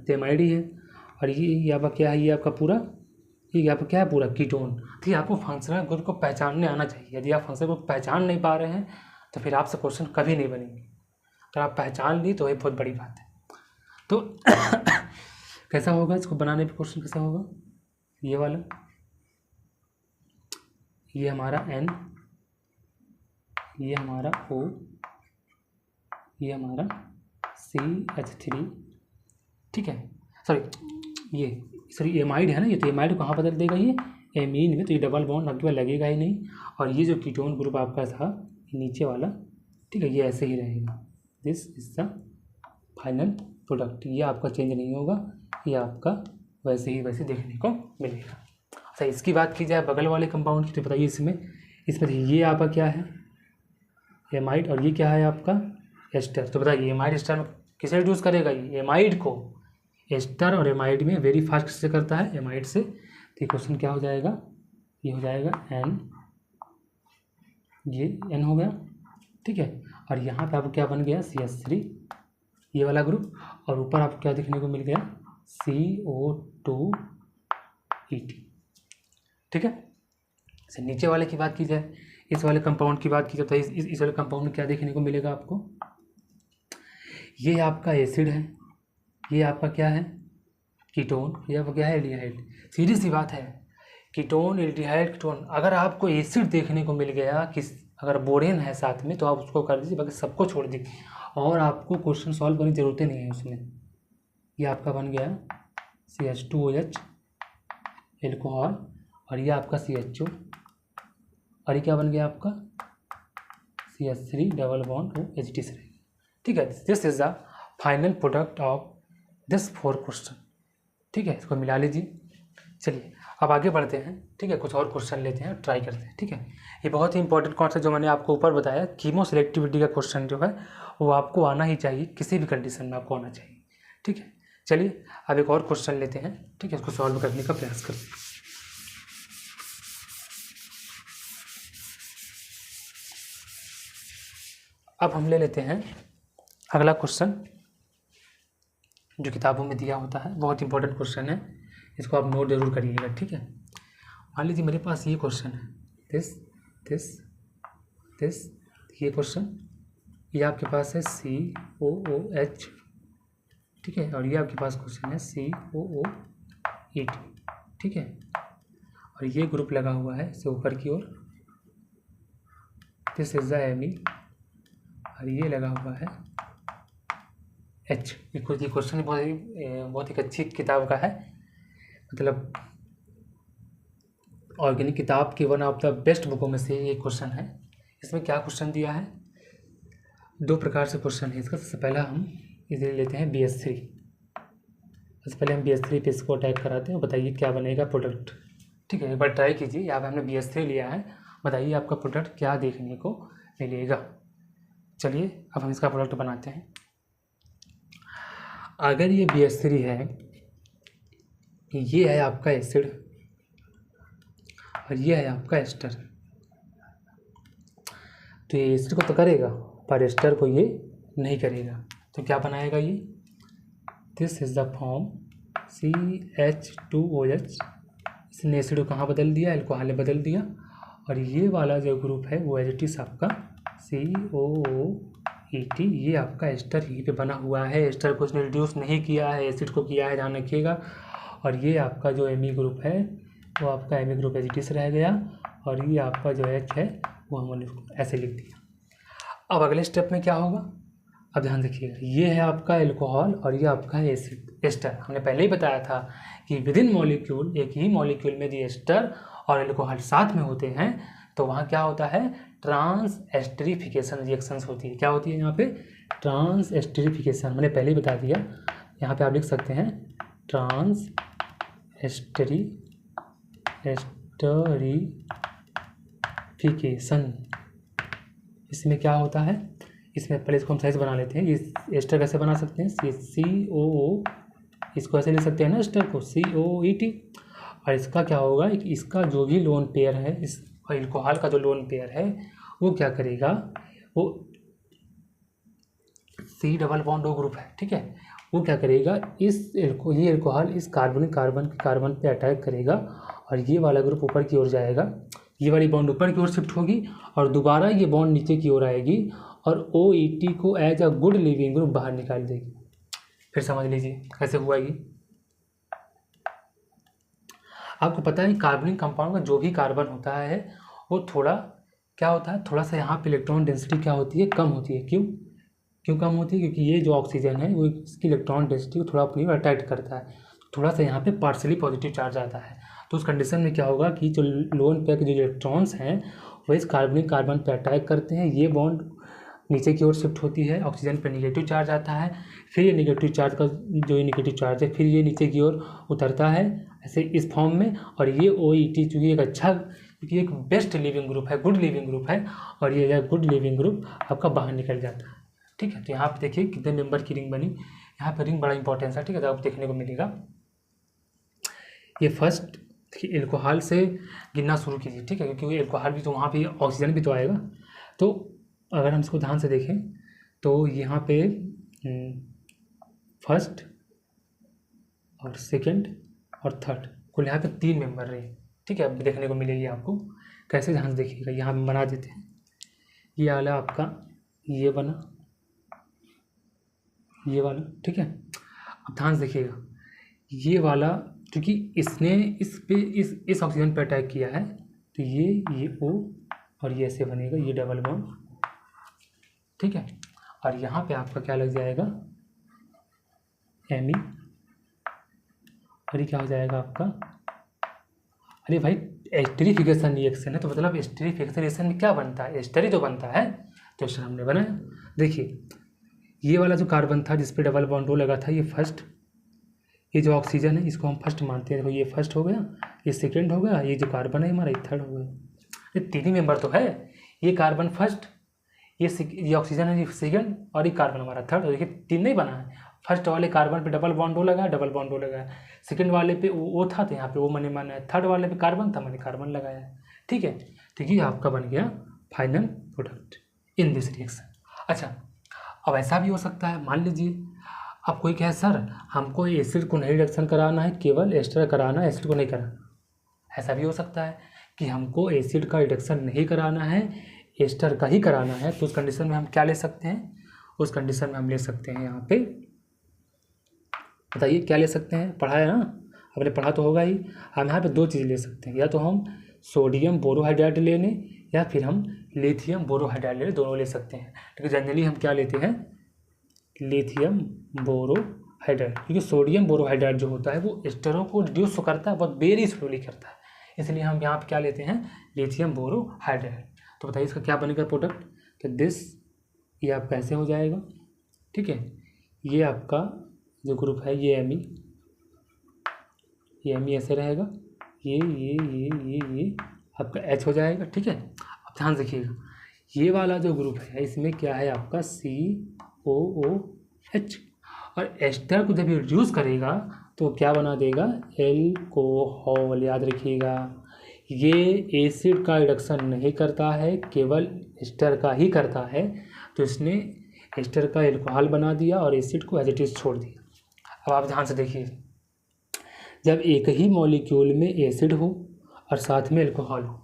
तो एमाइड ही है। और ये आपका क्या है? ये आपका पूरा, ये आपका क्या है? पूरा कीटोन। ठीक है, आपको फंक्शनल ग्रुप को पहचानने आना चाहिए। यदि आप फंक्शनल ग्रुप पहचान नहीं पा रहे हैं तो फिर आपसे क्वेश्चन कभी नहीं बनेंगे। अगर आप पहचान ली तो ये बहुत बड़ी बात है। तो कैसा होगा इसको बनाने पे? क्वेश्चन कैसा होगा? ये वाला, ये हमारा N, ये हमारा O, ये हमारा CH3। ठीक है, सॉरी एमाइड है ना, ये तो एमाइड को कहाँ बदल देगा? ये एमीन में। तो ये डबल बॉन्ड आपके पास लगेगा ही नहीं। और ये जो कीटोन ग्रुप आपका था नीचे वाला, ठीक है, ये ऐसे ही रहेगा। This is the final product. ये आपका चेंज नहीं होगा, ये आपका वैसे ही वैसे देखने को मिलेगा। अच्छा, इसकी बात की जाए बगल वाले कंपाउंड की, तो बताइए इसमें ये आपका क्या है? एमाइड। और ये क्या है आपका? एस्टर। तो बताइए एमाइड एस्टर में किसे रिड्यूस करेगा? ये एमाइड को। एस्टर और एमाइड में वेरी फास्ट से करता है, एमाइड से। तो ये क्वेश्चन क्या हो जाएगा? ये हो जाएगा N, ये N हो गया। ठीक है, और यहाँ पे आपको क्या बन गया? CH3, ये वाला ग्रुप। और ऊपर आपको क्या देखने को मिल गया? CO2ET। ठीक है, से नीचे वाले की बात की जाए, इस वाले कंपाउंड की बात की जाए, तो इस वाले कंपाउंड में क्या देखने को मिलेगा आपको? ये आपका एसिड है, ये आपका क्या है? कीटोन। ये आपका क्या है? एल्डिहाइड। सीधी सी बात है, कीटोन, एल्डिहाइड, कीटोन। अगर आपको एसिड देखने को मिल गया, अगर बोरेन है साथ में, तो आप उसको कर दीजिए, बाकी सबको छोड़ दीजिए और आपको क्वेश्चन सॉल्व करने की ज़रूरत नहीं है उसमें। ये आपका बन गया CH2OH एल्कोहल, और ये आपका CHO, और ये क्या बन गया आपका? CH3 डबल बॉन्ड OH से। ठीक है, this is the final product of this 4 question. ठीक है, इसको मिला लीजिए। चलिए अब आगे बढ़ते हैं। ठीक है, कुछ और क्वेश्चन लेते हैं, ट्राई करते हैं। ठीक है, ये बहुत ही इंपॉर्टेंट कॉन्सेप्ट जो मैंने आपको ऊपर बताया, कीमो सेलेक्टिविटी का क्वेश्चन जो है वो आपको आना ही चाहिए, किसी भी कंडीशन में आपको आना चाहिए। ठीक है, चलिए अब एक और क्वेश्चन लेते हैं। ठीक है, इसको सॉल्व करने का प्रयास करते हैं। अब हम ले लेते हैं अगला क्वेश्चन जो किताबों में दिया होता है, बहुत इंपॉर्टेंट क्वेश्चन है, इसको आप नोट जरूर करिएगा, ठीक है। मान लीजिए मेरे पास ये क्वेश्चन है, दिस दिस दिस, ये क्वेश्चन, ये आपके पास है COOH, ठीक है, और ये आपके पास क्वेश्चन है COOET, ठीक है, और ये ग्रुप लगा हुआ है इससे ऊपर की ओर, दिस इज द Me, और ये लगा हुआ है H। ये क्वेश्चन बहुत ही अच्छी किताब का है, मतलब ऑर्गेनिक किताब की वन ऑफ द बेस्ट बुकों में से ये क्वेश्चन है। इसमें क्या क्वेश्चन दिया है, 2 प्रकार से क्वेश्चन है इसका। सबसे पहला हम इसे लेते हैं BS3। सबसे पहले हम BS3 पे इसको अटैक कराते हैं, बताइए क्या बनेगा प्रोडक्ट, ठीक है। एक बार ट्राई कीजिए, यहाँ पे हमने BS3 लिया है, बताइए आपका प्रोडक्ट क्या देखने को मिलेगा। चलिए अब हम इसका प्रोडक्ट बनाते हैं। अगर ये BS3 है, ये है आपका एसिड और ये है आपका एस्टर, तो ये एसिड को तो करेगा पर एस्टर को ये नहीं करेगा, तो क्या बनाएगा ये, this is the form CH2OH। इसने एसिड को कहाँ बदल दिया, एल्कोहल में बदल दिया, और ये वाला जो ग्रुप है वो एज इट इज आपका COOET, ये आपका एस्टर यहीं पे बना हुआ है। एस्टर को इसने रिड्यूस नहीं किया है, एसिड को किया है, ध्यान रखिएगा। और ये आपका जो Me ग्रुप है वो आपका Me group as it is रह गया, और ये आपका जो H है वो हमने ऐसे लिख दिया। अब अगले स्टेप में क्या होगा, अब ध्यान रखिएगा, ये है आपका एल्कोहल और ये आपका है एसिड एस्टर। हमने पहले ही बताया था कि विद इन मॉलिक्यूल, एक ही मॉलिक्यूल में जो एस्टर और एल्कोहल साथ में होते हैं तो वहाँ क्या होता है, ट्रांस एस्टरीफिकेशन रिएक्शंस होती है। क्या होती है यहाँ पे, ट्रांस एस्टरीफिकेशन, मैंने पहले ही बता दिया। यहाँ पे आप लिख सकते हैं ट्रांस एस्टरीफिकेशन। इसमें क्या होता है, इसमें पहले इसको हम साइज बना लेते हैं। ये एस्टर कैसे बना सकते हैं, COO, इसको ऐसे ले सकते हैं ना एस्टर को, COET। और इसका क्या होगा, इसका जो भी लोन पेयर है, इस एल्कोहल का जो लोन पेयर है वो क्या करेगा, वो C double bond O group है, ठीक है, वो क्या करेगा, ये एल्कोहल इस कार्बन पे अटैक करेगा और ये वाला ग्रुप ऊपर की ओर जाएगा, ये वाली बॉन्ड ऊपर की ओर शिफ्ट होगी और दोबारा ये बॉन्ड नीचे की ओर आएगी और OET को as a good leaving group बाहर निकाल देगी। फिर समझ लीजिए कैसे हुआ ये। आपको पता है कार्बनिक कंपाउंड का जो भी कार्बन होता है वो थोड़ा क्या होता है, थोड़ा सा यहाँ पे इलेक्ट्रॉन डेंसिटी क्या होती है, कम होती है। क्यों कम होती है, क्योंकि ये जो ऑक्सीजन है वो इसकी इलेक्ट्रॉन डेंसिटी को थोड़ा अपनी ओर अट्रैक्ट करता है, थोड़ा सा यहाँ पे पार्शली पॉजिटिव चार्ज आता है। तो उस कंडीशन में क्या होगा कि जो लोन पेयर के जो इलेक्ट्रॉन्स हैं वो इस कार्बन पे अटैक करते हैं, ये बॉन्ड नीचे की ओर शिफ्ट होती है, ऑक्सीजन पे नेगेटिव चार्ज आता है, फिर ये नेगेटिव चार्ज का जो ये नेगेटिव चार्ज है फिर ये नीचे की ओर उतरता है ऐसे इस फॉर्म में, और ये OET चूँकि एक अच्छा, क्योंकि एक बेस्ट लिविंग ग्रुप है, गुड लिविंग ग्रुप है, और ये गुड लिविंग ग्रुप आपका बाहर निकल जाता है, ठीक है। तो यहाँ पे देखिए कितने मेंबर की रिंग बनी, यहाँ पे रिंग बड़ा इंपॉर्टेंस है, ठीक है, तो आप देखने को मिलेगा। ये फर्स्ट एल्कोहल से गिनना शुरू कीजिए, ठीक है, क्योंकि एल्कोहल भी तो वहाँ पे ऑक्सीजन भी तो आएगा। तो अगर हम इसको ध्यान से देखें तो यहाँ पे फर्स्ट और सेकंड और थर्ड कुल यहाँ पे 3 मेंबर रहे, ठीक है, अब देखने को मिलेगी आपको। कैसे, ध्यान से देखिएगा, यहाँ हम बना देते हैं। ये वाला आपका ये बना, ये वाला, ठीक है। अब ध्यान से देखिएगा, ये वाला क्योंकि इसने इस ऑक्सीजन पे अटैक किया है तो ये O और ये ऐसे बनेगा, ये डबल बॉन्ड, ठीक है। और यहाँ पे आपका क्या लग जाएगा, Me, और ये क्या हो जाएगा आपका, अरे भाई एस्टरीफिकेशन रिएक्शन है तो मतलब एस्टरीफिकेशन रिएक्शन में क्या बनता है, एस्टर ही तो बनता है, तो एस्टर हमने बनाया। देखिए ये वाला जो कार्बन था जिस पे डबल बॉन्ड O लगा था, ये फर्स्ट, ये जो ऑक्सीजन है इसको हम फर्स्ट मानते हैं, देखो ये फर्स्ट हो गया, ये सेकंड हो गया, ये जो कार्बन है हमारा ये थर्ड हो गया। ये 3 ही मेंबर तो है, ये कार्बन फर्स्ट, ये ऑक्सीजन है ये सेकंड, और ये कार्बन हमारा थर्ड। और देखिए 3 नहीं बना है, फर्स्ट वाले कार्बन पे डबल बॉन्ड O लगा, डबल बॉन्ड O लगा है, सेकंड वाले पे O था तो यहाँ पे O मैंने माना है, थर्ड वाले पे कार्बन था मैंने कार्बन लगाया है, ठीक है। तो ये आपका बन गया final product in this reaction. अच्छा, अब ऐसा भी हो सकता है, मान लीजिए अब कोई कहे सर हमको एसिड को नहीं रिडक्शन कराना है, केवल एस्टर कराना है, एसिड को नहीं कराना। ऐसा भी हो सकता है कि हमको एसिड का रिडक्शन नहीं कराना है, एस्टर का ही कराना है। तो उस कंडीशन में हम क्या ले सकते हैं? उस कंडीशन में हम ले सकते हैं यहाँ पे, बताइए क्या ले सकते हैं? पढ़ा है ना आपने, पढ़ा तो होगा ही। हम यहाँ पे दो चीज़ ले सकते हैं, या तो हम सोडियम बोरोहाइड्राइड लेने या फिर हम लिथियम बोरोहाइड्राइड लेने, दोनों ले सकते हैं। लेकिन जनरली हम क्या लेते हैं? लिथियम बोरोहाइड्राइड, क्योंकि सोडियम बोरोहाइड्राइड जो होता है वो एस्टरों को रिड्यूस तो करता है, बहुत वेरी स्लोली करता है, इसलिए हम यहाँ पे क्या लेते हैं? Lithium borohydride. तो बताइए इसका क्या बनेगा प्रोडक्ट? तो दिस, ये आपका ऐसे हो जाएगा, ठीक है। ये आपका जो ग्रुप है ये एमी, ये एमी ऐसे रहेगा, ये आपका एच हो जाएगा, ठीक है। अब ध्यान रखिएगा, ये वाला जो ग्रुप है इसमें क्या है आपका? COOH, और एस्टर को जब रिड्यूस करेगा तो क्या बना देगा? एल्कोहल। याद रखिएगा, ये एसिड का रिडक्शन नहीं करता है, केवल एस्टर का ही करता है। तो इसने एस्टर का एल्कोहल बना दिया और एसिड को एज इट इज छोड़ दिया। अब आप ध्यान से देखिए, जब एक ही मॉलिक्यूल में एसिड हो और साथ में एल्कोहल हो,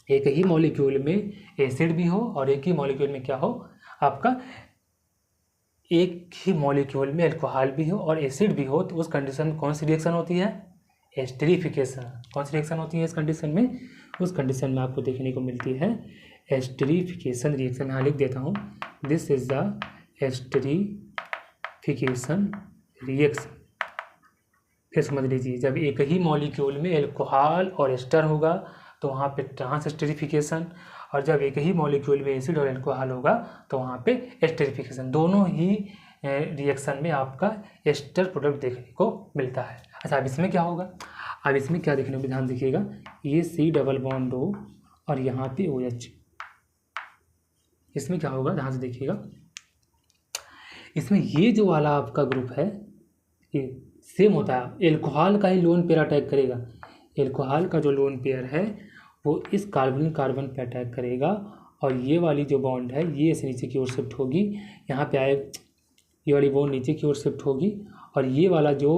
एक ही मॉलिक्यूल में एसिड भी हो और एक ही मॉलिक्यूल में क्या हो आपका? एक ही मॉलिक्यूल में एल्कोहल भी हो और एसिड भी हो, तो उस कंडीशन में कौन सी रिएक्शन होती है? एस्टरीफिकेशन। कौन सी रिएक्शन होती है इस कंडीशन में? उस कंडीशन में आपको देखने को मिलती है एस्टरीफिकेशन रिएक्शन। यहाँ लिख देता हूँ, this is the esterification reaction. फिर समझ लीजिए, जब एक ही मॉलिक्यूल में एल्कोहल और एस्टर होगा तो वहाँ पे ट्रांस एस्टरीफिकेशन, और जब एक ही मॉलिक्यूल में एसिड और एल्कोहल होगा तो वहाँ पे एस्टरीफिकेशन। दोनों ही रिएक्शन में आपका एस्टर प्रोडक्ट देखने को मिलता है। अच्छा, अब इसमें क्या होगा? अब इसमें क्या देखने को, ध्यान देखिएगा, ये C डबल बॉन्ड O और यहाँ पे OH, इसमें क्या होगा? ध्यान से देखिएगा, इसमें ये जो वाला आपका ग्रुप है ये सेम होता है, एल्कोहल का ही लोन पेयर अटैक करेगा। एल्कोहल का जो लोन पेयर है वो इस कार्बन कार्बन पे अटैक करेगा, और ये वाली जो बॉन्ड है ये इसे नीचे की ओर शिफ्ट होगी, यहाँ पे आए, ये वाली बॉन्ड नीचे की ओर शिफ्ट होगी, और ये वाला जो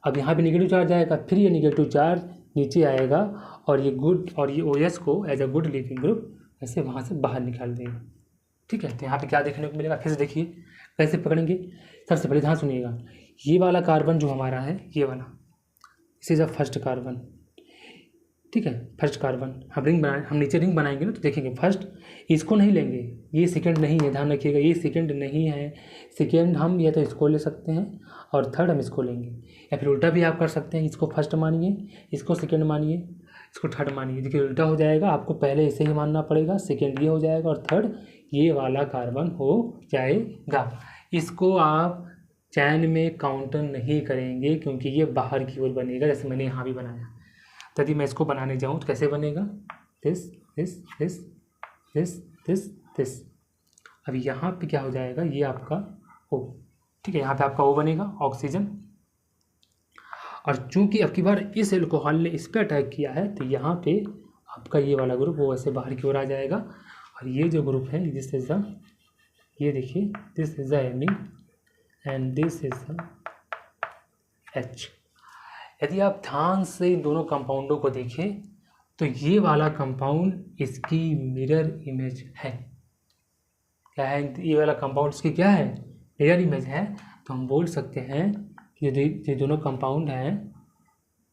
अब यहाँ पे नेगेटिव चार्ज आएगा, फिर ये नेगेटिव चार्ज नीचे आएगा, और ये गुड, और ये OH को as a good leaving group ऐसे वहाँ से बाहर निकाल देगा, ठीक है। तो यहाँ पे क्या देखने को मिलेगा? फिर से देखिए कैसे पकड़ेंगे। सबसे पहले ध्यान सुनिएगा, ये वाला कार्बन जो हमारा है, ये वाला, इस इज अ फर्स्ट कार्बन, ठीक है। फर्स्ट कार्बन हम रिंग बनाए, हम नीचे रिंग बनाएंगे ना तो देखेंगे, फर्स्ट इसको नहीं लेंगे, ये सेकंड नहीं है, ध्यान रखिएगा, ये सेकंड नहीं है। सेकंड हम या तो इसको ले सकते हैं और थर्ड हम इसको लेंगे, या फिर उल्टा भी आप कर सकते हैं, इसको फर्स्ट मानिए, इसको सेकंड मानिए, इसको थर्ड मानिए। देखिए उल्टा हो जाएगा, आपको पहले इसे ही मानना पड़ेगा, सेकंड ये हो जाएगा और थर्ड ये वाला कार्बन हो जाएगा। इसको आप चैन में काउंटर नहीं करेंगे क्योंकि ये बाहर की ओर बनेगा, जैसे मैंने यहाँ भी बनाया। यदि मैं इसको बनाने जाऊँ तो कैसे बनेगा? This this this this this this. अब यहाँ पे क्या हो जाएगा? ये आपका O, ठीक है, यहाँ पे आपका O बनेगा, ऑक्सीजन। और चूंकि अब की बार इस एल्कोहल ने इस पर अटैक किया है तो यहाँ पे आपका ये वाला ग्रुप वो ऐसे बाहर की ओर आ जाएगा, और ये जो ग्रुप है दिस इज द, ये देखिए, दिस इज द एमी and this is the H। यदि आप ध्यान से इन दोनों कंपाउंडों को देखें तो ये वाला कंपाउंड इसकी मिरर इमेज है। क्या है? ये वाला कंपाउंड इसकी क्या है? मिरर इमेज है। तो हम बोल सकते हैं कि ये दोनों कंपाउंड हैं,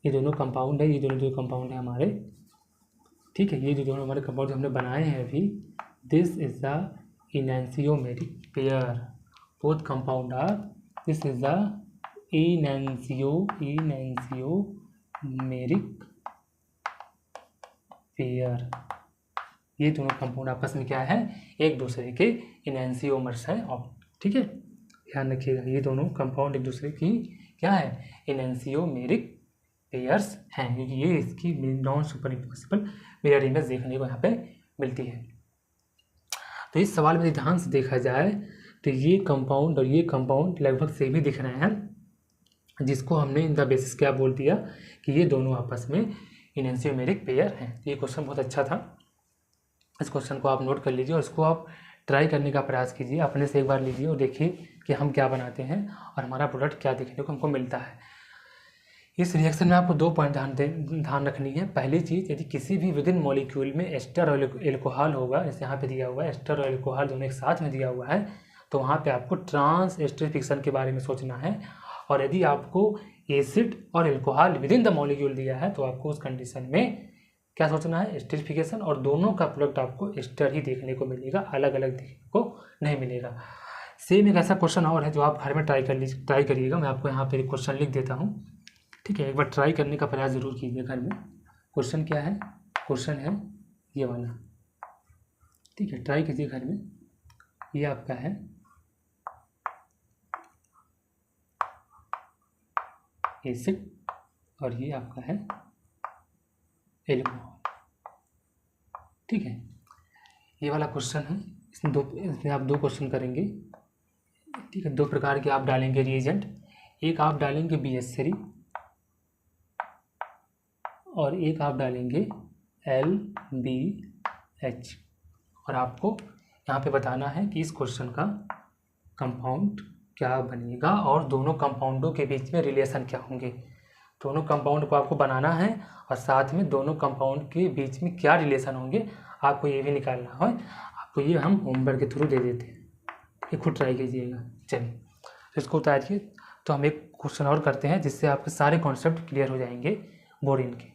ये दोनों कंपाउंड है, ये दोनों कंपाउंड है हमारे, ठीक है। ये जो दोनों हमारे कंपाउंड हमने बनाए हैं अभी, this is the enantiomeric pair. Both compound are, this is the enantiomeric pair. ये दोनों कंपाउंड आपस में क्या है? एक दूसरे के इनैंसियोमर्स हैं, और ठीक है, ध्यान रखिएगा, ये दोनों कंपाउंड एक दूसरे की क्या है? इनैंसियोमेरिक पेयर्स हैं, क्योंकि ये इसकी non super impossible mirror image देखने को यहाँ पे मिलती है। तो इस सवाल में ध्यान से देखा जाए तो ये कंपाउंड और ये कंपाउंड लगभग सेम ही दिख रहे हैं, जिसको हमने इन द बेसिस क्या बोल दिया कि ये दोनों आपस में इनैंसियोमेरिक पेयर हैं। ये क्वेश्चन बहुत अच्छा था, इस क्वेश्चन को आप नोट कर लीजिए और इसको आप ट्राई करने का प्रयास कीजिए, अपने से एक बार लीजिए और देखिए कि हम क्या बनाते हैं और हमारा प्रोडक्ट क्या देखने को हमको मिलता है। इस रिएक्शन में आपको 2 पॉइंट ध्यान रखनी है। पहली चीज़, यदि किसी भी विदिन मॉलिक्यूल में एस्टर और एल्कोहल होगा, जैसे यहाँ पे दिया हुआ है एस्टर और एल्कोहल दोनों एक साथ में दिया हुआ है, तो वहाँ पे आपको ट्रांस एस्टरिफिकेशन के बारे में सोचना है। और यदि आपको एसिड और एल्कोहल विदिन द मॉलिक्यूल दिया है तो आपको उस कंडीशन में क्या सोचना है, एस्टरिफिकेशन, और दोनों का प्रोडक्ट आपको एस्टर ही देखने को मिलेगा, अलग अलग देखने को नहीं मिलेगा। सेम एक ऐसा क्वेश्चन और है जो आप घर में ट्राई करिएगा। मैं आपको यहाँ पे क्वेश्चन लिख देता हूँ, ठीक है। एक बार ट्राई करने का प्रयास ज़रूर कीजिए घर में। क्वेश्चन क्या है, क्वेश्चन है ये वाला, ठीक है। ट्राई कीजिए घर में। ये आपका है एसिड और ये आपका है एल्कोहल, ठीक है। ये वाला क्वेश्चन है, इसमें आप 2 क्वेश्चन करेंगे, ठीक है। 2 प्रकार के आप डालेंगे रिएजेंट, एक आप डालेंगे BH3 और एक आप डालेंगे LBH, और आपको यहाँ पे बताना है कि इस क्वेश्चन का कंपाउंड क्या बनेगा और दोनों कंपाउंडों के बीच में रिलेशन क्या होंगे। दोनों कंपाउंड को आपको बनाना है और साथ में दोनों कंपाउंड के बीच में क्या रिलेशन होंगे आपको ये भी निकालना है। आपको ये हम होमवर्क के थ्रू दे देते हैं, ये खुद ट्राई कीजिएगा। चलिए इसको उतारिए। तो हम एक क्वेश्चन और करते हैं जिससे आपके सारे कॉन्सेप्ट क्लियर हो जाएंगे बोरिन के,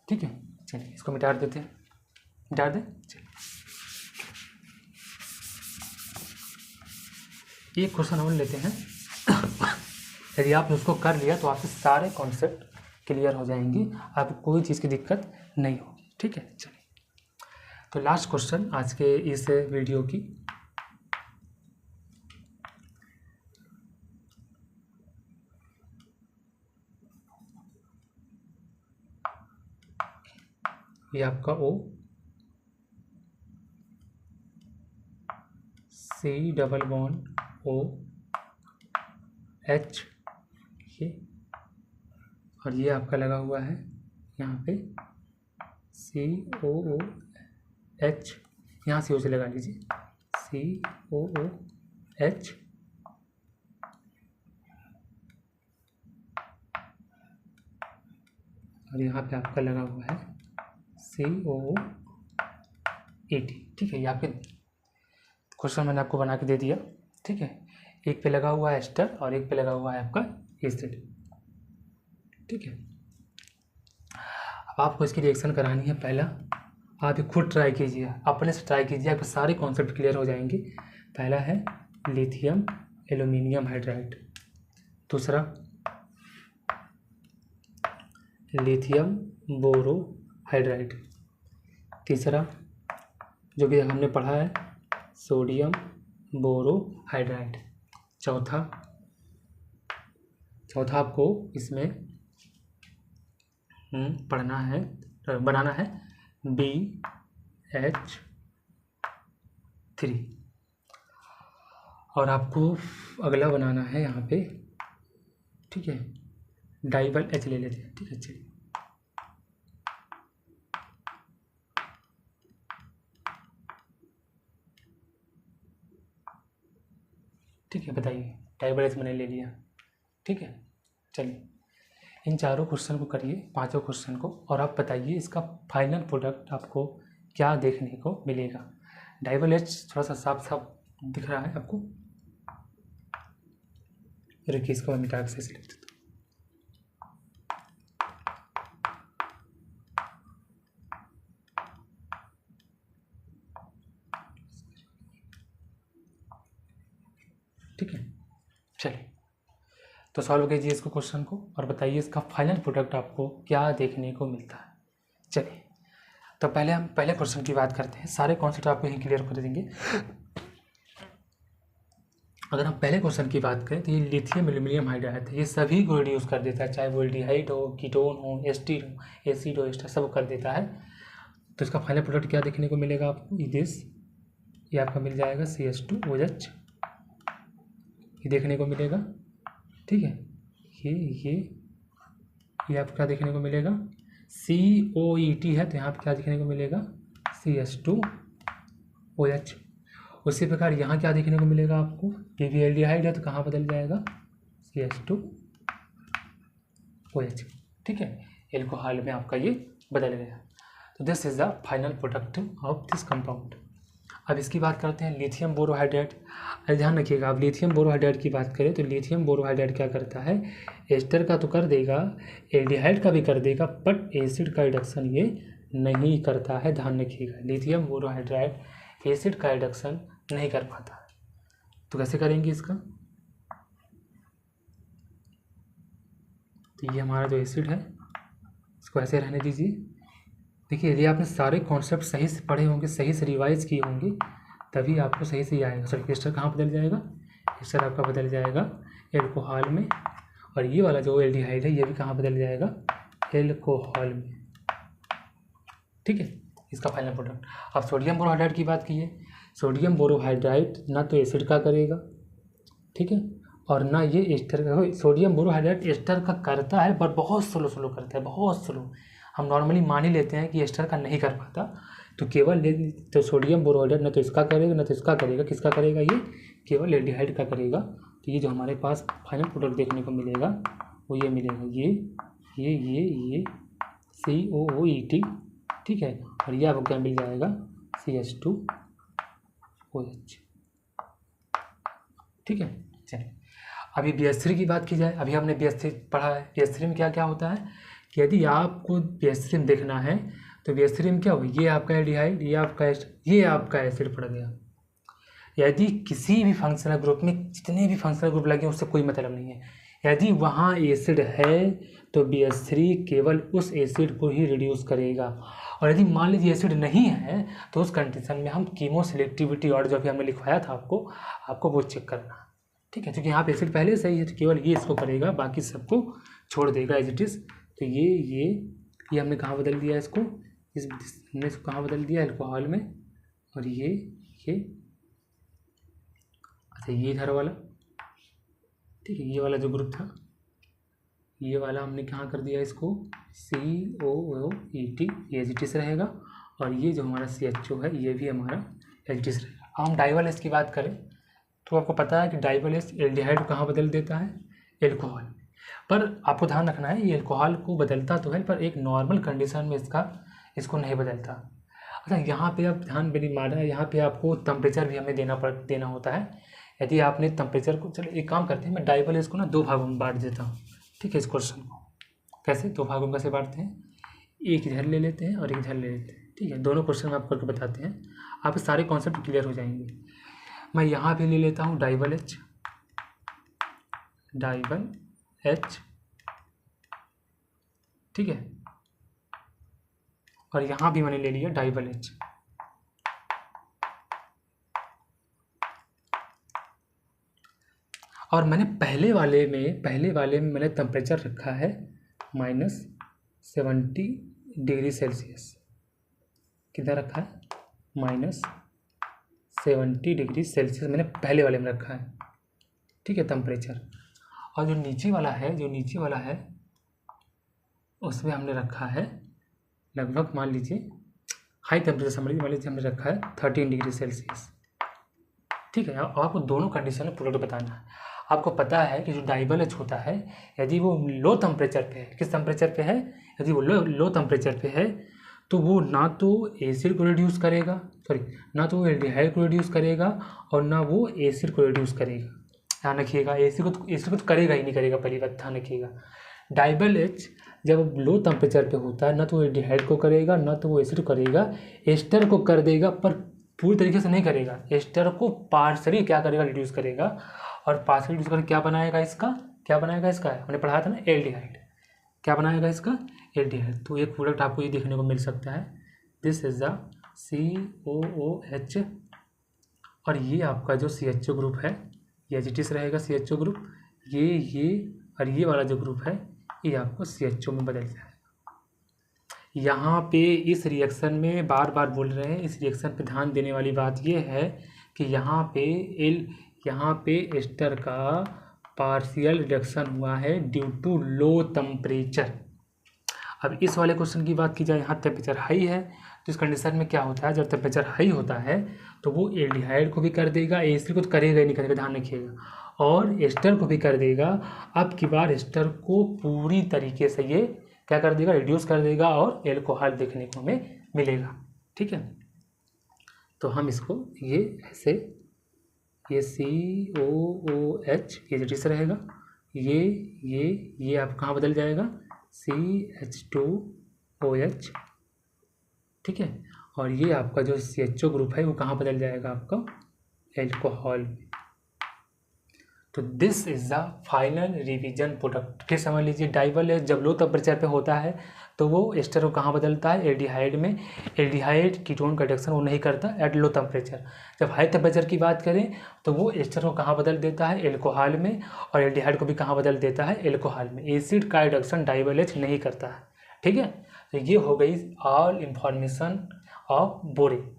ठीक है। चलिए इसको मिटा देते हैं, मिटा दें। चलिए एक क्वेश्चन और लेते हैं। यदि आपने उसको कर लिया तो आपके सारे कॉन्सेप्ट क्लियर हो जाएंगे, आपको कोई चीज़ की दिक्कत नहीं होगी, ठीक है। चलिए तो लास्ट क्वेश्चन आज के इस वीडियो की, ये आपका OC⋅OH, ये और ये आपका लगा हुआ है यहाँ पे COOH, यहाँ से उसे लगा लीजिए COOH, और यहाँ पे आपका लगा हुआ है COO80, ठीक है। ये आपके क्वेश्चन मैंने आपको बना के दे दिया, ठीक है। एक पे लगा हुआ है एस्टर और एक पे लगा हुआ है आपका एसिड, ठीक है। अब आपको इसकी रिएक्शन करानी है। पहला आप खुद ट्राई कीजिए, अपने से ट्राई कीजिए, आपके सारे कॉन्सेप्ट क्लियर हो जाएंगे। पहला है लिथियम एल्यूमिनियम हाइड्राइड, दूसरा लिथियम बोरोहाइड्राइड, तीसरा जो भी हमने पढ़ा है सोडियम बोरोहाइड्राइड, चौथा आपको इसमें बनाना है BH3, और आपको अगला बनाना है यहाँ पे, ठीक है, डाइबल H ले लेते हैं, ठीक है। चलिए ठीक है, बताइए, डाइबल H मैंने ले लिया, ठीक है। चलिए इन चारों क्वेश्चन को करिए, 5 क्वेश्चन को, और आप बताइए इसका फाइनल प्रोडक्ट आपको क्या देखने को मिलेगा। डाइबल H थोड़ा सा साफ दिख रहा है आपको, रुकिए इसको मैं मिटा के से लिख देता हूँ। ठीक है, चलिए तो सॉल्व कीजिए इसको क्वेश्चन को और बताइए इसका फाइनल प्रोडक्ट आपको क्या देखने को मिलता है। चलिए तो पहले हम पहले क्वेश्चन की बात करते हैं, सारे कॉन्सेप्ट आपको यहीं क्लियर कर देंगे। अगर हम पहले क्वेश्चन की बात करें तो ये लिथियम एल्यूमिनियम हाइड्राइड है, ये सभी को रिड्यूस कर देता है, चाहे वो एल्डिहाइड हो, कीटोन हो, एस्टर हो, एसिड हो, एस्टर सब कर देता है। तो इसका फाइनल प्रोडक्ट क्या देखने को मिलेगा आपको, ये आपका मिल जाएगा CH2OH, ये देखने को मिलेगा, ठीक है। ये आपको क्या देखने को मिलेगा, COET है तो यहाँ पे क्या देखने को मिलेगा CH2OH, उसी प्रकार यहाँ क्या देखने को मिलेगा आपको, ये भी एल्डिहाइड है तो कहाँ बदल जाएगा, CH2OH। ठीक है, एल्कोहल में आपका ये बदल गया। तो this is the final product of this compound. अब इसकी बात करते हैं लिथियम बोरोहाइड्रेट। ध्यान रखिएगा, आप लिथियम बोरोहाइड्रेट की बात करें तो लिथियम बोरोहाइड्रेट क्या करता है, एस्टर का तो कर देगा, एल्डिहाइड का भी कर देगा, बट एसिड का रिडक्शन ये नहीं करता है। ध्यान रखिएगा, लिथियम बोरोहाइड्रेट एसिड का रिडक्शन नहीं कर पाता है। तो कैसे करेंगे इसका, तो ये हमारा जो एसिड है इसको ऐसे रहने दीजिए। देखिए, यदि आपने सारे कॉन्सेप्ट सही से पढ़े होंगे, सही से रिवाइज किए होंगे, तभी आपको सही से आएगा। सॉरी, एस्टर कहाँ बदल जाएगा, एस्टर आपका बदल जाएगा एल्कोहल में, और ये वाला जो एल्डिहाइड है ये भी कहाँ बदल जाएगा, एल्कोहल में। ठीक है, इसका फाइनल प्रोडक्ट। अब सोडियम बोरोहाइड्रेट की बात कीजिए, सोडियम बोरोहाइड्रेट ना तो एसिड का करेगा, ठीक है, और ना ये एस्टर का। सोडियम बोरोहाइड्रेट एस्टर का करता है पर बहुत स्लो करता है, बहुत स्लो। हम नॉर्मली मान ही लेते हैं कि एस्टर का नहीं कर पाता, तो केवल तो सोडियम बोरोहाइड्रेट ना तो इसका करेगा ना तो इसका करेगा, किसका करेगा, ये केवल एल्डिहाइड का करेगा। तो ये जो हमारे पास फाइनल प्रोडक्ट देखने को मिलेगा वो ये मिलेगा, ये COOET। ठीक है, और ये आपको क्या मिल जाएगा, CH2OH। ठीक है, चलिए अभी BH3 की बात की जाए। अभी हमने BH3 पढ़ा है। BH3 में क्या क्या होता है कि यदि आपको BH3 में देखना है तो BH3 में क्या हो, ये आपका एल्डिहाइड, ये आपका एसिड पड़ गया। यदि किसी भी फंक्शनल ग्रुप में जितने भी फंक्शनल ग्रुप लगे उससे कोई मतलब नहीं है, यदि वहाँ एसिड है तो BH3 केवल उस एसिड को ही रिड्यूस करेगा। और यदि मान लीजिए एसिड नहीं है तो उस कंडीशन में हम कीमो सेलेक्टिविटी और जो भी हमने लिखवाया था आपको वो चेक करना। ठीक है, क्योंकि यहाँ पे एसिड पहले से ही है तो केवल ये इसको करेगा, बाकी सबको छोड़ देगा एज इट इज़। तो ये हमने कहाँ बदल दिया इसको, हमने इसको कहाँ बदल दिया, अल्कोहल में। और ये अच्छा, ये इधर वाला, ठीक है, ये वाला जो ग्रुप था ये वाला हमने कहाँ कर दिया इसको, COOET, ये एच टी से रहेगा। और ये जो हमारा CHO है ये भी हमारा एच टी से रहेगा। अब हम डाइवल एस की बात करें तो आपको पता है कि डाइवल एस एल्डिहाइड को कहाँ बदल देता है, एल्कोहल। पर आपको ध्यान रखना है, ये एल्कोहल को बदलता तो है पर एक नॉर्मल कंडीशन में इसको नहीं बदलता। अच्छा, यहाँ पे आप ध्यान भी नहीं मार रहे हैं, यहाँ पे आपको टेम्परेचर भी हमें देना होता है। यदि आपने टेम्परेचर को, चलो एक काम करते हैं, मैं डाइवल एस को ना 2 भागों में बांट देता हूँ। ठीक है, इस क्वेश्चन को कैसे 2 भागों में कैसे बांटते हैं, एक इधर ले लेते हैं और एक इधर ले लेते हैं। ठीक है, दोनों क्वेश्चन में आपको करके बताते हैं, आप सारे कॉन्सेप्ट क्लियर हो जाएंगे। मैं यहाँ पे ले लेता हूँ डाइवल H, ठीक है, और यहाँ भी मैंने ले लिया डाइवल H। और मैंने पहले वाले में मैंने टेम्परेचर रखा है -70 डिग्री सेल्सियस। कितना रखा है, -70 डिग्री सेल्सियस मैंने पहले वाले में रखा है। ठीक है, टेम्परेचर। और जो नीचे वाला है उसमें हमने रखा है लगभग, मान लीजिए हाई टेम्परेचर समझ लीजिए, मान लीजिए हमने रखा है 13 डिग्री सेल्सियस। ठीक है, और आपको दोनों कंडीशन में प्रोडक्ट बताना है। आपको पता है कि जो डाइवल एच होता है, यदि वो लो टेम्परेचर पे है, किस टेम्परेचर पे है, यदि वो लो टेम्परेचर पे है तो वो ना तो एसिड को रिड्यूस करेगा, ना तो वो एल्डिहाइड को रिड्यूस करेगा और ना वो एसिड को रिड्यूस करेगा। ध्यान रखिएगा, एसिड को तो करेगा ही नहीं करेगा, पहली बात ध्यान रखिएगा। डाइवल एच जब लो टेम्परेचर पे होता है ना तो वो एल्डिहाइड को करेगा ना तो वो एसिड को करेगा, एस्टर को कर देगा पर पूरी तरीके से नहीं करेगा। एस्टर को पार्शली क्या करेगा, रिड्यूस करेगा, और पार्शली रिड्यूस करके क्या बनाएगा इसका हमने पढ़ा था ना, एल्डिहाइड। क्या बनाएगा इसका, एल्डिहाइड। तो एक प्रोडक्ट आपको ये देखने को मिल सकता है, दिस इज द COOH। और ये आपका जो CHO ग्रुप है ये एच टी से रहेगा, CHO ग्रुप। ये और ये वाला जो ग्रुप है ये आपको CHO में बदल जाएगा। यहाँ पे इस रिएक्शन में बार बार बोल रहे हैं, इस रिएक्शन पे ध्यान देने वाली बात ये है कि यहाँ पे एस्टर का पार्शियल रिडक्शन हुआ है ड्यू टू लो टेम्परेचर। अब इस वाले क्वेश्चन की बात की जाए, यहाँ टेम्परेचर हाई है, तो इस कंडीशन में क्या होता है, जब टेम्परेचर हाई होता है तो वो एल्डिहाइड को भी कर देगा, एसिड को तो करेगा ही नहीं, करेगा, ध्यान रखिएगा, और एस्टर को भी कर देगा। अब की बार एस्टर को पूरी तरीके से ये क्या कर देगा, रिड्यूस कर देगा और एल्कोहल देखने को हमें मिलेगा। ठीक है, तो हम इसको ये ऐसे, ये COOH ये जैसे रहेगा, ये आप कहाँ बदल जाएगा, CH2OH। ठीक है, और ये आपका जो CHO ग्रुप है वो कहाँ बदल जाएगा, आपका एल्कोहल में। तो this is the final revision product. फिर समझ लीजिए, डाइवल जब लो टेम्परेचर पे होता है तो वो एस्टर को कहाँ बदलता है, एल्डिहाइड में। एल्डिहाइड कीटोन का रिडक्शन वो नहीं करता एट लो टेम्परेचर। जब हाई टेम्परेचर की बात करें तो वो एस्टर को कहाँ बदल देता है, एल्कोहल में, और एल्डिहाइड को भी कहाँ बदल देता है, एल्कोहल में। एसिड का रिडक्शन डाइवल एच नहीं करता है। ठीक है, तो ये हो गई ऑल इंफॉर्मेशन ऑफ बोरेन।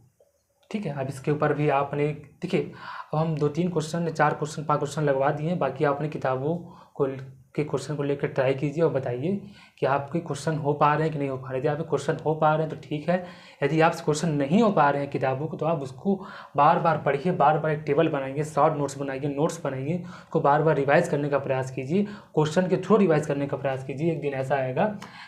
ठीक है, अब इसके ऊपर भी आपने देखिए, अब हम 2-3 क्वेश्चन, 4 क्वेश्चन, 5 क्वेश्चन लगवा दिए हैं। बाकी आपने किताबों को के क्वेश्चन को लेकर ट्राई कीजिए और बताइए कि आपके क्वेश्चन हो पा रहे हैं कि नहीं हो पा रहे। यदि आपके क्वेश्चन हो पा रहे हैं तो ठीक है, यदि आपसे क्वेश्चन नहीं हो पा रहे हैं किताबों को, तो आप उसको बार बार पढ़िए, बार बार एक टेबल बनाइए, शॉर्ट नोट्स बनाइए, नोट्स बनाइए, उसको बार बार रिवाइज़ करने का प्रयास कीजिए, क्वेश्चन के थ्रू रिवाइज़ करने का प्रयास कीजिए। एक दिन ऐसा आएगा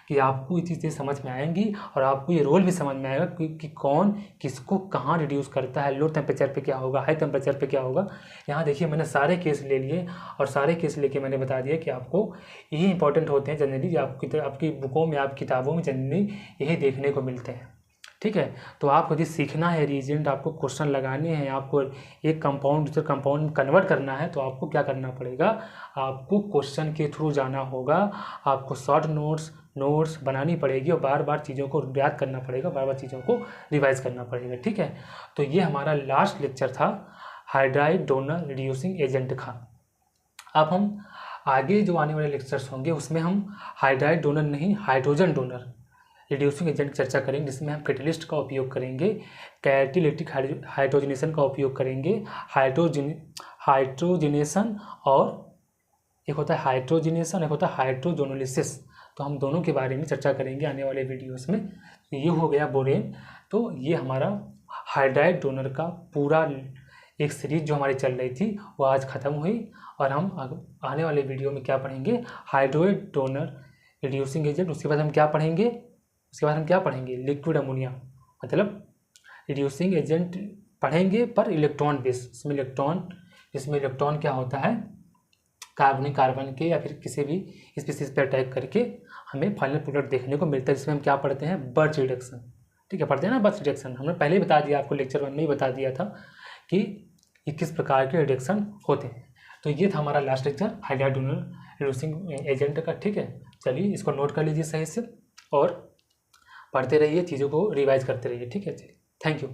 कि आपको ये चीज़ें समझ में आएंगी और आपको ये रोल भी समझ में आएगा कि कौन किसको कहाँ रिड्यूस करता है, लो टेम्परेचर पे क्या होगा, हाई टेम्परेचर पे क्या होगा। यहाँ देखिए, मैंने सारे केस ले लिए और सारे केस लेके मैंने बता दिया कि आपको यही इंपॉर्टेंट होते हैं जनरली, आपकी बुकों में, आप किताबों में जनरली यही देखने को मिलते हैं। ठीक है, तो आपको यदि सीखना है रीजेंट, आपको क्वेश्चन लगाने हैं, आपको एक कंपाउंड दूसरे कंपाउंड में कन्वर्ट करना है, तो आपको क्या करना पड़ेगा, आपको क्वेश्चन के थ्रू जाना होगा, आपको शॉर्ट नोट्स बनानी पड़ेगी और बार बार चीज़ों को याद करना पड़ेगा, बार बार चीज़ों को रिवाइज करना पड़ेगा। ठीक है, तो ये हमारा लास्ट लेक्चर था हाइड्राइड डोनर रिड्यूसिंग एजेंट का। अब हम आगे जो आने वाले लेक्चर्स होंगे उसमें हम हाइड्राइड डोनर नहीं, हाइड्रोजन डोनर रिड्यूसिंग एजेंट चर्चा करेंगे, जिसमें हम कैटेलिस्ट का उपयोग करेंगे, कैटालिटिक हाइड्रोजनेशन का उपयोग करेंगे, हाइड्रोजनेशन, और एक होता है हाइड्रोजनेशन, एक होता है हाइड्रोजोनोलिसिस। तो हम दोनों के बारे में चर्चा करेंगे आने वाले वीडियोस में। ये हो गया बोरेन। तो ये हमारा हाइड्राइड डोनर का पूरा एक सीरीज जो हमारी चल रही थी वो आज ख़त्म हुई, और हम आने वाले वीडियो में क्या पढ़ेंगे, हाइड्राइड डोनर रिड्यूसिंग एजेंट। उसके बाद हम क्या पढ़ेंगे, लिक्विड अमोनिया, मतलब रिड्यूसिंग एजेंट पढ़ेंगे पर इलेक्ट्रॉन बेस। इसमें इलेक्ट्रॉन क्या होता है, कार्बन के या फिर किसी भी स्पीसीज पर अटैक करके हमें फाइनल प्रोडक्ट देखने को मिलता है, जिसमें हम क्या पढ़ते हैं, बर्च रिडक्शन। ठीक है, पढ़ते हैं ना बर्च रिडक्शन, हमने पहले ही बता दिया, आपको लेक्चर 1 में ही बता दिया था कि ये किस प्रकार के रिडक्शन होते हैं। तो ये था हमारा last lecture hydride donor reducing agent का। ठीक है, चलिए इसको नोट कर लीजिए सही से और पढ़ते रहिए, चीज़ों को रिवाइज करते रहिए। ठीक है, चलिए, थैंक यू।